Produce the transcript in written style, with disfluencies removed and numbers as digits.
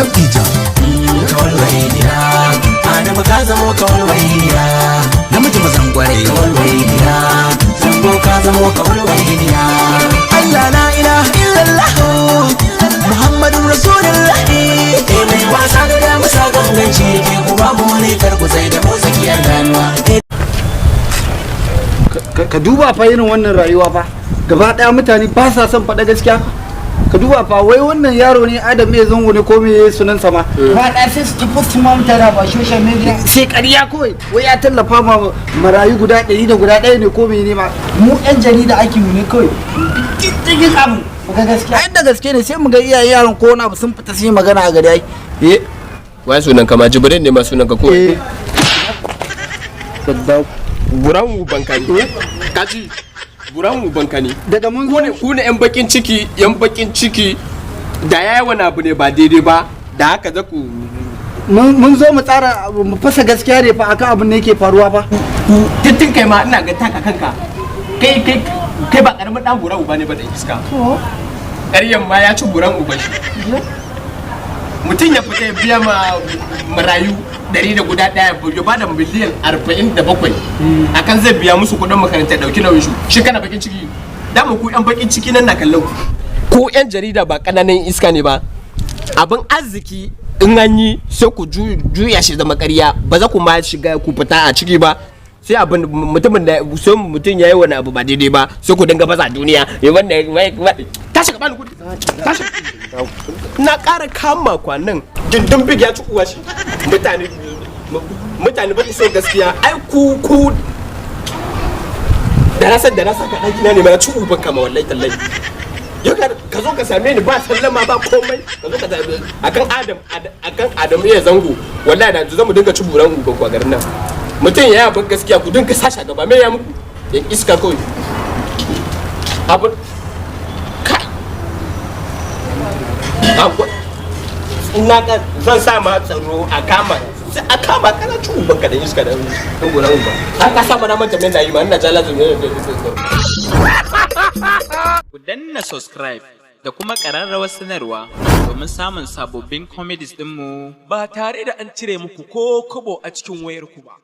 tabdija kawalwainiya Adamu ka zamo kawalwainiya namiji mazan kwarai kawalwainiya zango ka zamo kawalwainiya Allah la ilaha illallah Muhammadun Rasulullah mai wasa da damu sa ganganci ke ku babu wani karku sai da motsikiyar ganuwa ka duba fa irin wannan rayuwa fa gaba daya mutane ba sa son faɗa gaskiya ka duba fa wai wannan yaro ne Adam ya zango ne ko me sunan sa ma ba da sai su tafi ma mutane ba social media sai ƙarya kawai wai ya tallafa ma marayu guda 100 da guda 1 ne ko me ne ma mu ɗan jarida ake mu ne kawai cikin abu muga gaskiya ai da gaske ne sai mu ga iyayen yaron ko wani abu sun fita sai magana a gari ai wai sunan ka ma Jibrin ne ma sunan ka ko buran bankani kaji buran bankani daga mun ku ne yan bakin ciki da yayi wani abu ne ba daidai ba da haka za ku mun zo mu tsara mu fasa gaskiya ne fa akan abin da yake faruwa fa tittin kai ma ina ga taka kanka kai ba karamin dan buran uba ne ba da iska ƙaryan ma ya ci buran uban shi mutum ya fita ya biya ma marayu 100 da guda ɗaya ya bada miliyan 47 akan zai biya musu kuɗin makaranta dauki nauyin shi kana bakin ciki dama ku yan bakin ciki nan na kallon ku yan jarida ba kananan iska ne ba abin arziki in an yi sai ku juya shi zama ƙarya ba za ku ma shiga ku fita a ciki ba sai abin mutumin da sai mutum yayi wani abu ba daidai ba sai ku dinga baza duniya ya wannan tashi ka bani kudi tashi na ƙara kama kwanan gindin big ya ci uwa shi mutane ba so gaskiya ai ku da rasa ka daki na ne ma ci uban kama wallahi tallahi yau ka zo ka same ni ba sallama ba komai ka zo ka same akan Adamu ya zango wallahi da zamu dinga ci buran uban ku a garin nan mutum ya yi gaskiya ku dinga sasha gaba me ya muku yan iska kawai abin kai ina ka zan sa ma tsaro a kama kana ci uban ka da iska da guran uban an ka sa mana manta men da yi ma ina jala da ku danna subscribe da kuma ƙararrawar sanarwa domin samun sababbin comedies ɗinmu ba tare da an cire muku ko kobo a cikin wayarku ba.